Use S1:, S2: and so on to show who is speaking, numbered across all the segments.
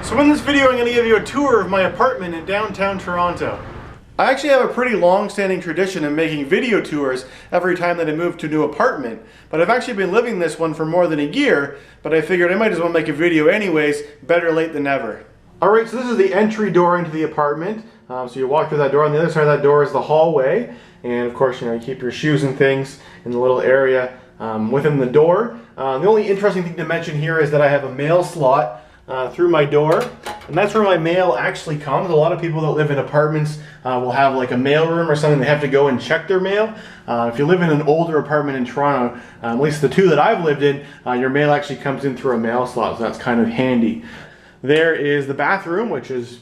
S1: So in this video I'm going to give you a tour of my apartment in downtown Toronto. I actually have a pretty long-standing tradition of making video tours every time that I move to a new apartment, but I've actually been living in this one for more than a year, but I figured I might as well make a video anyways, better late than never. Alright, so this is the entry door into the apartment. So you walk through that door, on the other side of that door is the hallway, and of course you keep your shoes and things in the little area within the door. The only interesting thing to mention here is that I have a mail slot through my door, and that's where my mail actually comes. A lot of people that live in apartments will have like a mail room or something. They have to go and check their mail. If you live in an older apartment in Toronto, at least the two that I've lived in, your mail actually comes in through a mail slot, so that's kind of handy. There is the bathroom, which is,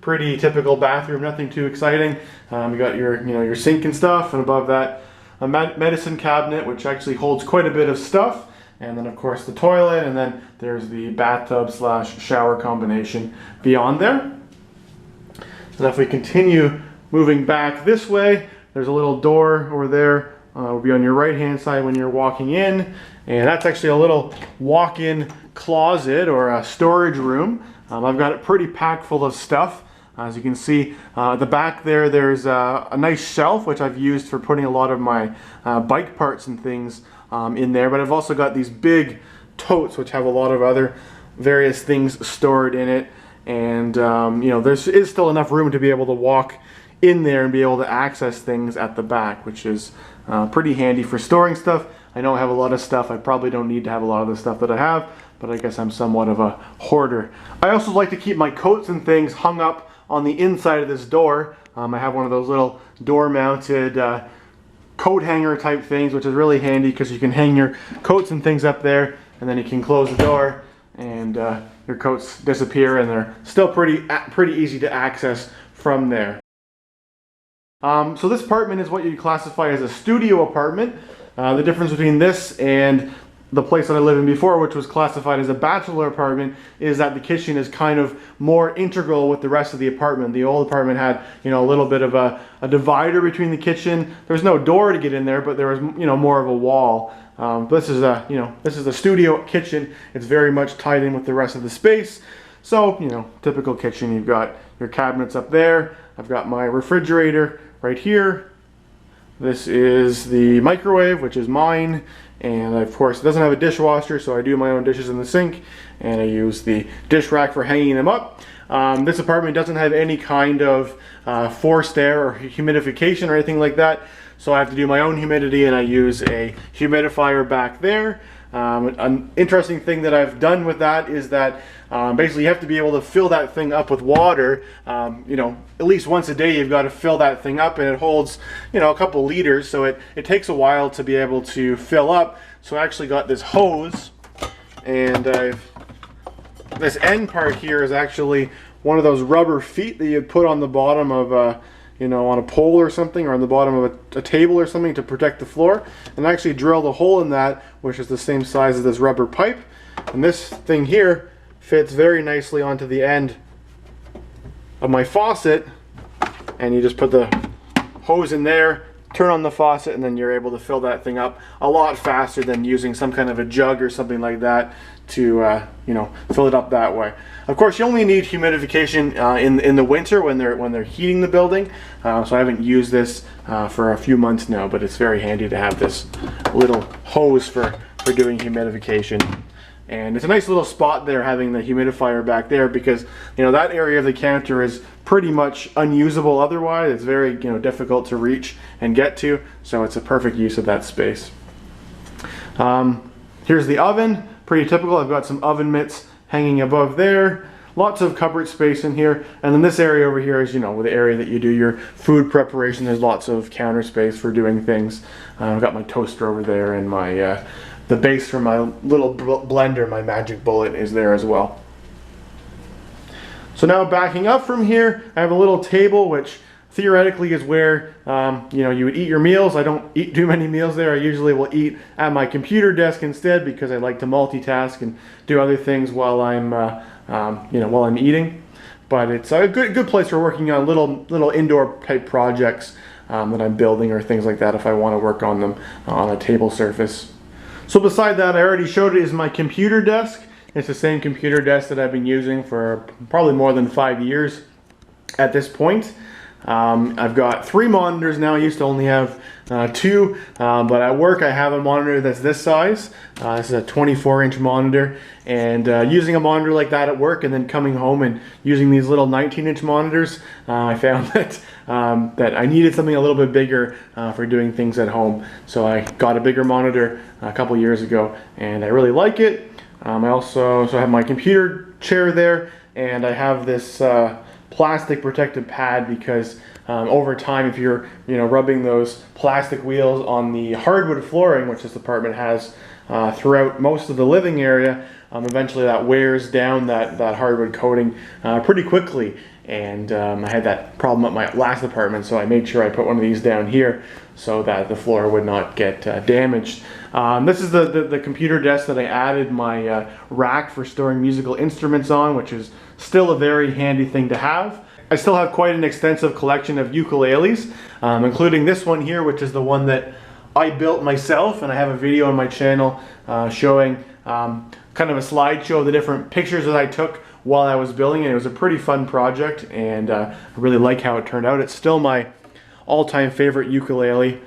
S1: pretty typical bathroom, nothing too exciting. You got your sink and stuff, and above that a medicine cabinet, which actually holds quite a bit of stuff. And then of course the toilet, and then there's the bathtub / shower combination beyond there. And if we continue moving back this way, there's a little door over there. Will be on your right hand side when you're walking in, and that's actually a little walk-in closet or a storage room. I've got it pretty packed full of stuff. As you can see at the back there's a nice shelf which I've used for putting a lot of my bike parts and things in there, but I've also got these big totes which have a lot of other various things stored in it, and there is still enough room to be able to walk in there and be able to access things at the back, which is pretty handy for storing stuff. I know I have a lot of stuff. I probably don't need to have a lot of the stuff that I have, but I guess I'm somewhat of a hoarder. I also like to keep my coats and things hung up on the inside of this door. I have one of those little door mounted coat hanger type things, which is really handy because you can hang your coats and things up there, and then you can close the door and your coats disappear, and they're still pretty easy to access from there. So this apartment is what you'd classify as a studio apartment. The difference between this and the place that I lived in before, which was classified as a bachelor apartment, is that the kitchen is kind of more integral with the rest of the apartment. The old apartment had, a little bit of a divider between the kitchen. There was no door to get in there, but there was, more of a wall. This is a studio kitchen. It's very much tied in with the rest of the space. So, typical kitchen. You've got your cabinets up there. I've got my refrigerator right here. This is the microwave, which is mine. And of course it doesn't have a dishwasher, so I do my own dishes in the sink, and I use the dish rack for hanging them up. This apartment doesn't have any kind of forced air or humidification or anything like that, so I have to do my own humidity, and I use a humidifier back there. An interesting thing that I've done with that is that basically you have to be able to fill that thing up with water. At least once a day you've got to fill that thing up, and it holds a couple liters, so it takes a while to be able to fill up. So I actually got this hose, and this end part here is actually one of those rubber feet that you put on the bottom of on a pole or something, or on the bottom of a table or something to protect the floor, and I actually drilled a hole in that, which is the same size as this rubber pipe. And this thing here fits very nicely onto the end of my faucet, and you just put the hose in there, turn on the faucet, and then you're able to fill that thing up a lot faster than using some kind of a jug or something like that to fill it up that way. Of course, you only need humidification in the winter when they're heating the building. So I haven't used this for a few months now, but it's very handy to have this little hose for doing humidification. And it's a nice little spot there, having the humidifier back there, because that area of the counter is pretty much unusable otherwise. It's very difficult to reach and get to, so it's a perfect use of that space. Here's the oven, pretty typical. I've got some oven mitts hanging above there. Lots of cupboard space in here, and then this area over here is the area that you do your food preparation. There's lots of counter space for doing things. I've got my toaster over there, and my the base for my little blender, my Magic Bullet, is there as well. So now backing up from here, I have a little table which theoretically is where you would eat your meals. I don't eat too many meals there. I usually will eat at my computer desk instead, because I like to multitask and do other things while I'm eating. But it's a good place for working on little indoor type projects that I'm building, or things like that, if I want to work on them on a table surface. So beside that, I already showed it, is my computer desk. It's the same computer desk that I've been using for probably more than 5 years at this point. I've got 3 monitors now. I used to only have 2, but at work I have a monitor that's this size. This is a 24-inch monitor, and using a monitor like that at work and then coming home and using these little 19-inch monitors, I found that that I needed something a little bit bigger for doing things at home. So I got a bigger monitor a couple years ago, and I really like it. I also have my computer chair there, and I have this plastic protective pad because over time, if you're rubbing those plastic wheels on the hardwood flooring, which this apartment has throughout most of the living area, eventually that wears down that hardwood coating pretty quickly. And I had that problem at my last apartment, so I made sure I put one of these down here so that the floor would not get damaged. This is the computer desk that I added my rack for storing musical instruments on, which is still a very handy thing to have. I still have quite an extensive collection of ukuleles, including this one here, which is the one that I built myself, and I have a video on my channel showing kind of a slideshow of the different pictures that I took while I was building it. It was a pretty fun project, and I really like how it turned out. It's still my all-time favorite ukulele.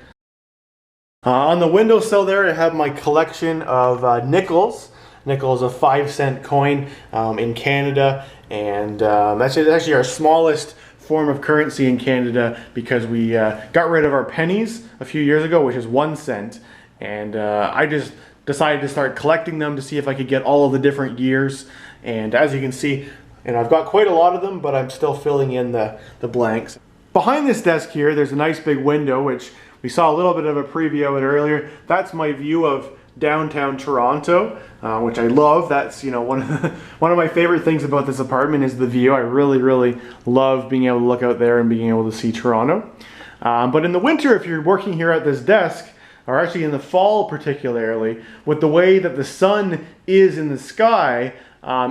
S1: On the windowsill there, I have my collection of nickels. Nickel is a 5-cent coin in Canada, and that's actually our smallest form of currency in Canada because we got rid of our pennies a few years ago, which is 1 cent, and I just decided to start collecting them to see if I could get all of the different years. And as you can see, I've got quite a lot of them, but I'm still filling in the blanks. Behind this desk here, there's a nice big window, which we saw a little bit of a preview of it earlier. That's my view of downtown Toronto, which I love. That's one of my favorite things about this apartment is the view. I really love being able to look out there and being able to see Toronto. But in the winter, if you're working here at this desk, or actually in the fall particularly, with the way that the sun is in the sky,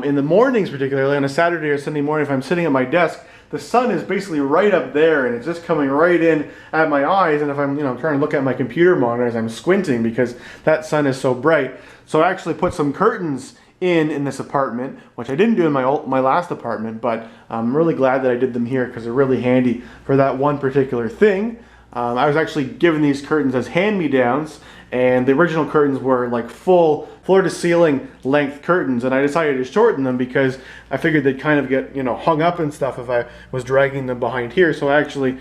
S1: in the mornings particularly, on a Saturday or Sunday morning, if I'm sitting at my desk, the sun is basically right up there and it's just coming right in at my eyes, and if I'm trying to look at my computer monitors, I'm squinting because that sun is so bright. So I actually put some curtains in this apartment, which I didn't do in my last apartment, but I'm really glad that I did them here because they're really handy for that one particular thing. I was actually given these curtains as hand-me-downs, and the original curtains were like full floor-to-ceiling length curtains, and I decided to shorten them because I figured they'd kind of get hung up and stuff if I was dragging them behind here. So I actually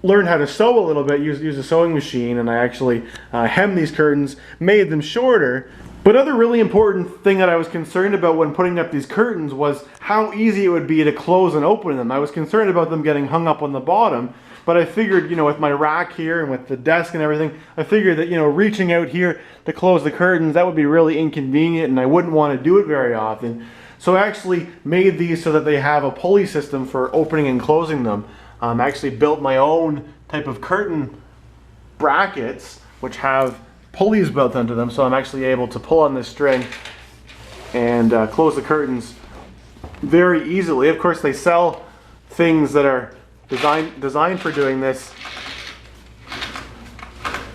S1: learned how to sew a little bit, use a sewing machine, and I actually hemmed these curtains, made them shorter. But another really important thing that I was concerned about when putting up these curtains was how easy it would be to close and open them. I was concerned about them getting hung up on the bottom, but I figured, with my rack here and with the desk and everything, I figured that, reaching out here to close the curtains, that would be really inconvenient and I wouldn't want to do it very often. So I actually made these so that they have a pulley system for opening and closing them. I actually built my own type of curtain brackets, which have pulleys built into them, so I'm actually able to pull on this string and close the curtains very easily. Of course, they sell things that are designed for doing this,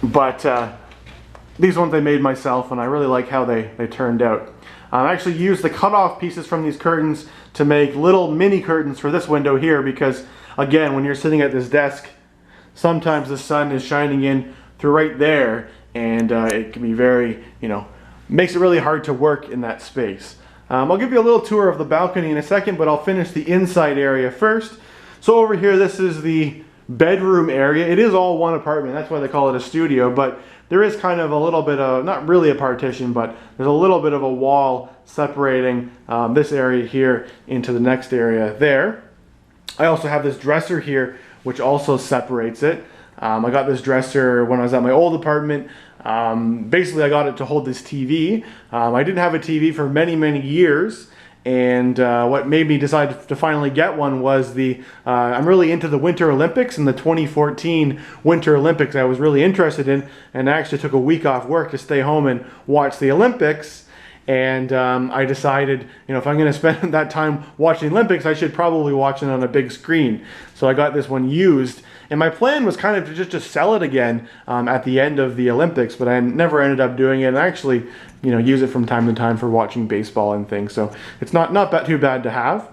S1: but these ones I made myself, and I really like how they turned out. I actually used the cut-off pieces from these curtains to make little mini curtains for this window here because, again, when you're sitting at this desk, sometimes the sun is shining in through right there, and it can be very, makes it really hard to work in that space. I'll give you a little tour of the balcony in a second, but I'll finish the inside area first. So over here, this is the bedroom area. It is all one apartment, that's why they call it a studio, but there is kind of a little bit of, not really a partition, but there's a little bit of a wall separating this area here into the next area there. I also have this dresser here, which also separates it. I got this dresser when I was at my old apartment. Basically, I got it to hold this TV. I didn't have a TV for many years, and what made me decide to finally get one was I'm really into the Winter Olympics, and the 2014 Winter Olympics I was really interested in, and I actually took a week off work to stay home and watch the Olympics. And I decided, if I'm going to spend that time watching the Olympics, I should probably watch it on a big screen. So I got this one used, and my plan was kind of to just sell it again at the end of the Olympics, but I never ended up doing it. And actually, use it from time to time for watching baseball and things. So it's not too bad to have.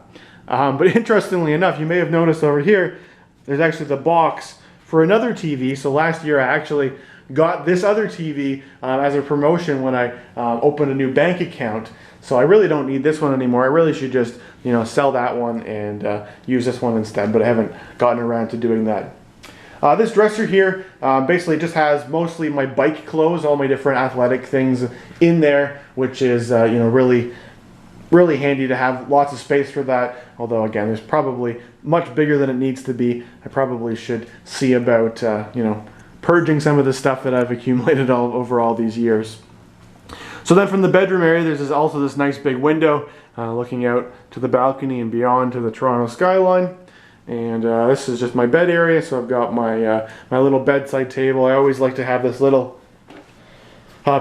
S1: But interestingly enough, you may have noticed over here, there's actually the box for another TV. So last year I actually got this other TV as a promotion when I opened a new bank account. So I really don't need this one anymore. I really should just sell that one and use this one instead, but I haven't gotten around to doing that. This dresser here basically just has mostly my bike clothes, all my different athletic things in there, which is really handy to have lots of space for that. Although again, there's probably much bigger than it needs to be. I probably should see about purging some of the stuff that I've accumulated over all these years. So then from the bedroom area, there's also this nice big window looking out to the balcony and beyond to the Toronto skyline. And this is just my bed area, so I've got my my little bedside table. I always like to have this little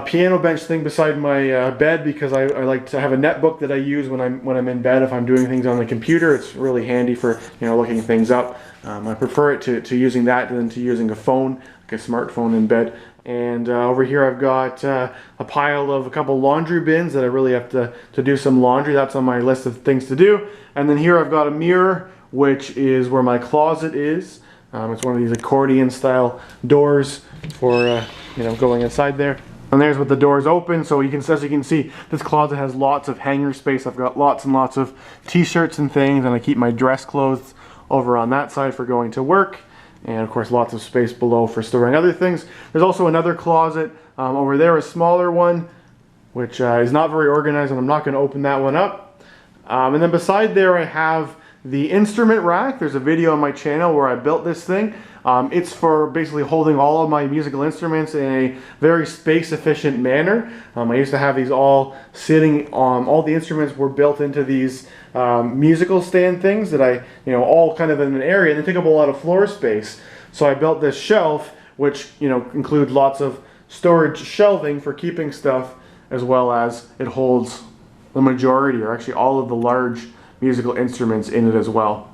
S1: piano bench thing beside my bed because I like to have a netbook that I use when I'm in bed if I'm doing things on the computer. It's really handy for looking things up. I prefer it to using that than to using a phone, like a smartphone in bed. And over here I've got a pile of a couple laundry bins that I really have to do some laundry. That's on my list of things to do. And then here I've got a mirror, which is where my closet is. It's one of these accordion style doors for going inside there. And there's what the doors open, so as you can see, this closet has lots of hanger space. I've got lots and lots of t-shirts and things, and I keep my dress clothes over on that side for going to work. And of course lots of space below for storing other things. There's also another closet over there, a smaller one, which is not very organized, and I'm not going to open that one up. And then beside there I have the instrument rack. There's a video on my channel where I built this thing. It's for basically holding all of my musical instruments in a very space efficient manner. I used to have these all sitting on, all the instruments were built into these musical stand things that I, all kind of in an area, and they take up a lot of floor space. So I built this shelf, which, includes lots of storage shelving for keeping stuff, as well as it holds the majority, or actually all of the large musical instruments in it as well.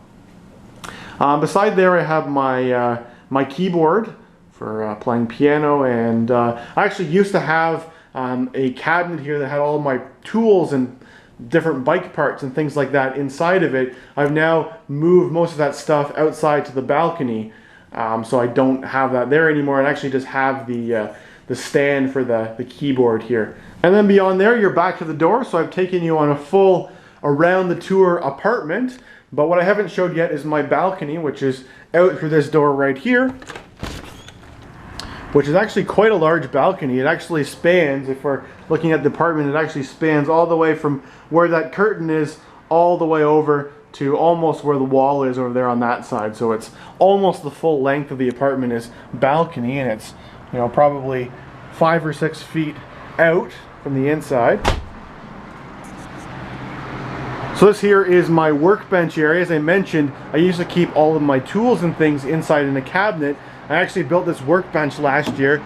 S1: Beside there I have my my keyboard for playing piano, and I actually used to have a cabinet here that had all my tools and different bike parts and things like that inside of it. I've now moved most of that stuff outside to the balcony, so I don't have that there anymore, and actually just have the stand for the keyboard here. And then beyond there, you're back to the door, so I've taken you on a full around the tour apartment. But what I haven't showed yet is my balcony, which is out through this door right here, which is actually quite a large balcony. It actually spans, if we're looking at the apartment, it actually spans all the way from where that curtain is all the way over to almost where the wall is over there on that side. So it's almost the full length of the apartment is balcony, and it's probably 5 or 6 feet out from the inside. So this here is my workbench area. As I mentioned, I used to keep all of my tools and things inside in a cabinet. I actually built this workbench last year,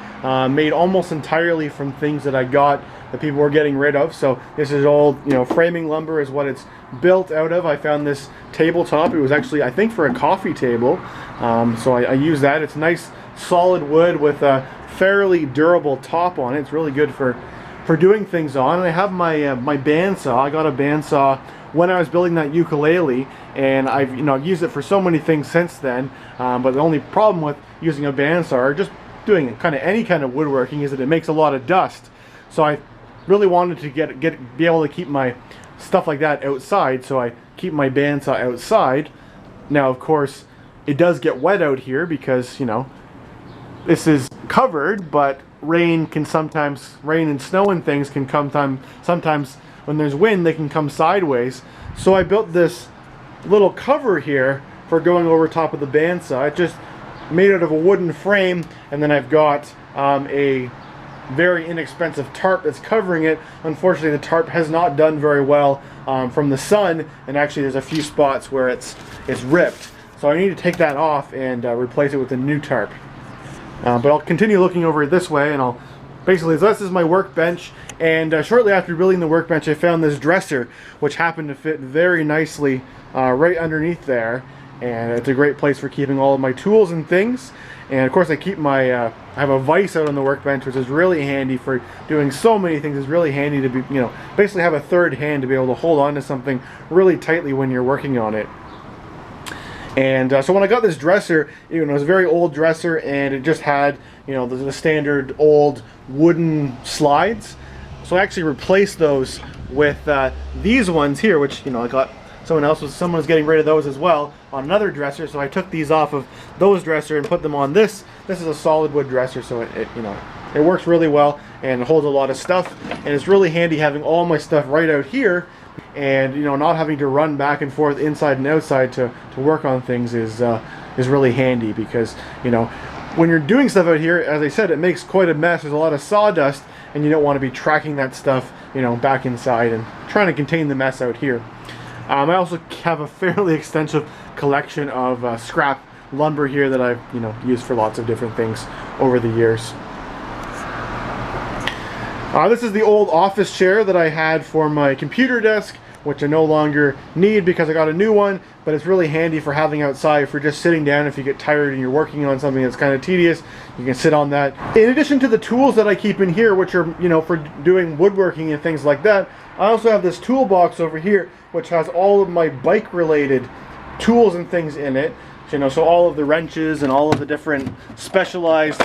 S1: made almost entirely from things that I got that people were getting rid of. So this is old, framing lumber is what it's built out of. I found this tabletop. It was actually, I think, for a coffee table. So I use that. It's nice solid wood with a fairly durable top on it. It's really good for doing things on. And I have my my bandsaw. I got a bandsaw when I was building that ukulele, and I've used it for so many things since then. But the only problem with using a bandsaw, or just doing kind of any kind of woodworking, is that it makes a lot of dust. So I really wanted to be able to keep my stuff like that outside, so I keep my bandsaw outside. Now, of course, it does get wet out here because this is covered, but rain and snow and things can come sometimes when there's wind, they can come sideways. So I built this little cover here for going over top of the bandsaw. It's just made out of a wooden frame, and then I've got a very inexpensive tarp that's covering it. Unfortunately, the tarp has not done very well from the sun, and actually there's a few spots where it's ripped. So I need to take that off and replace it with a new tarp. But I'll continue looking over it this way, and I'll basically, so this is my workbench, and shortly after building the workbench, I found this dresser, which happened to fit very nicely right underneath there. and it's a great place for keeping all of my tools and things. And of course I keep my, I have a vise out on the workbench, which is really handy for doing so many things. It's really handy to be, you know, basically have a third hand to be able to hold on to something really tightly when you're working on it. And so when I got this dresser, you know, it was a very old dresser, and it just had, you know, the standard old wooden slides. So I actually replaced those with these ones here, which, you know, I got someone was getting rid of those as well on another dresser. So I took these off of those dresser and put them on this. This is a solid wood dresser, so it you know, it works really well and it holds a lot of stuff. And it's really handy having all my stuff right out here, and, you know, not having to run back and forth inside and outside to work on things is really handy, because, you know, when you're doing stuff out here, as I said, it makes quite a mess. There's a lot of sawdust, and you don't want to be tracking that stuff, you know, back inside and trying to contain the mess out here. I also have a fairly extensive collection of scrap lumber here that I've, you know, used for lots of different things over the years. This is the old office chair that I had for my computer desk, which I no longer need because I got a new one, but it's really handy for having outside for just sitting down if you get tired and you're working on something that's kind of tedious. You can sit on that. In addition to the tools that I keep in here, which are, you know, for doing woodworking and things like that, I also have this toolbox over here, which has all of my bike related tools and things in it. You know, so all of the wrenches and all of the different specialized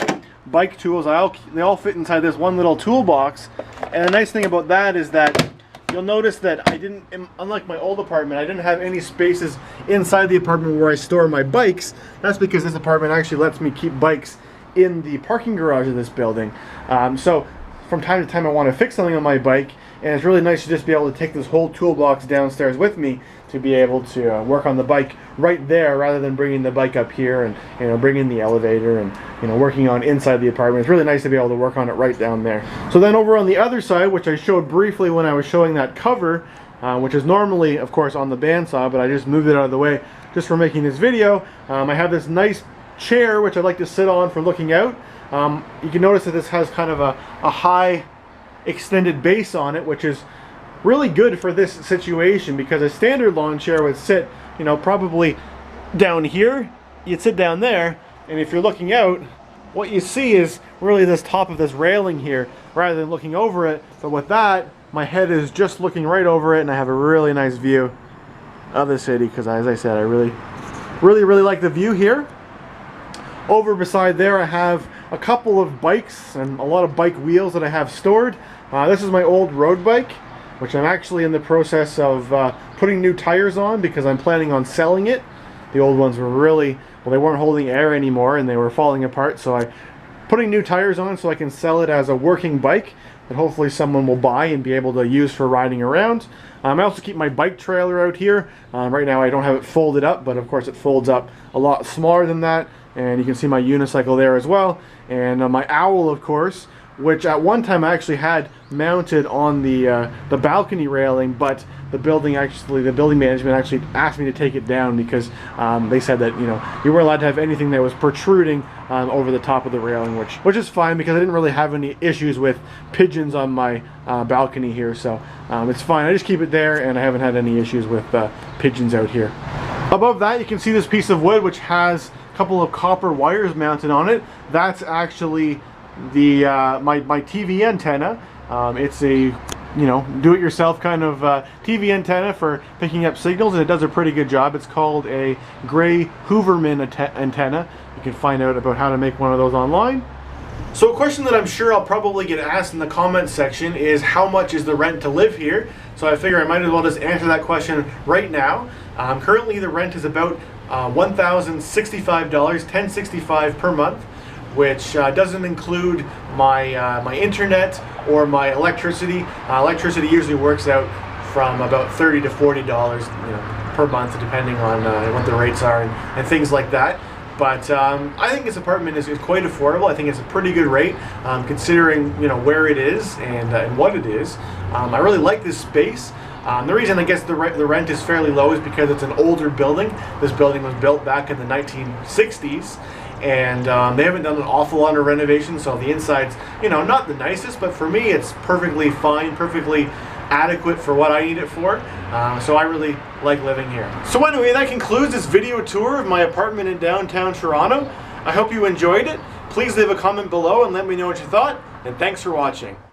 S1: bike tools, they all fit inside this one little toolbox. And the nice thing about that is that you'll notice that I didn't, unlike my old apartment, I didn't have any spaces inside the apartment where I store my bikes. That's because this apartment actually lets me keep bikes in the parking garage of this building. So from time to time I want to fix something on my bike, and it's really nice to just be able to take this whole toolbox downstairs with me to be able to work on the bike right there, rather than bringing the bike up here and, you know, bringing the elevator and, you know, working on inside the apartment. It's really nice to be able to work on it right down there. So then over on the other side, which I showed briefly when I was showing that cover, which is normally, of course, on the bandsaw, but I just moved it out of the way just for making this video. I have this nice chair which I like to sit on for looking out. You can notice that this has kind of a high extended base on it, which is really good for this situation, because a standard lawn chair would sit, you know, probably down here. You'd sit down there, and if you're looking out, what you see is really this top of this railing here rather than looking over it. But with that, my head is just looking right over it, and I have a really nice view of the city, because as I said, I really like the view here. Over beside there I have a couple of bikes and a lot of bike wheels that I have stored. This is my old road bike, which I'm actually in the process of putting new tires on, because I'm planning on selling it. The old ones were really, well, they weren't holding air anymore and they were falling apart, so I'm putting new tires on so I can sell it as a working bike that hopefully someone will buy and be able to use for riding around. I also keep my bike trailer out here. Right now I don't have it folded up, but of course it folds up a lot smaller than that, and you can see my unicycle there as well. And my owl, of course, which at one time I actually had mounted on the balcony railing, but the building management actually asked me to take it down, because they said that, you know, you weren't allowed to have anything that was protruding over the top of the railing, which is fine, because I didn't really have any issues with pigeons on my balcony here, so it's fine. I just keep it there, and I haven't had any issues with pigeons out here. Above that, you can see this piece of wood which has a couple of copper wires mounted on it. That's actually the my TV antenna. It's a, you know, do-it-yourself kind of TV antenna for picking up signals, and it does a pretty good job. It's called a gray Hooverman antenna. You can find out about how to make one of those online. So a question that I'm sure I'll probably get asked in the comments section is, how much is the rent to live here? So I figure I might as well just answer that question right now. Currently the rent is about $1,065, $1,065 per month, which doesn't include my my internet or my electricity. Electricity usually works out from about $30 to $40, you know, per month, depending on what the rates are and things like that. But I think this apartment is quite affordable. I think it's a pretty good rate, considering, you know, where it is and what it is. I really like this space. The reason I guess the rent is fairly low is because it's an older building. This building was built back in the 1960s. And they haven't done an awful lot of renovations, so the inside's, you know, not the nicest, but for me it's perfectly fine, perfectly adequate for what I need it for. So I really like living here. So anyway, that concludes this video tour of my apartment in downtown Toronto. I hope you enjoyed it. Please leave a comment below and let me know what you thought, and thanks for watching.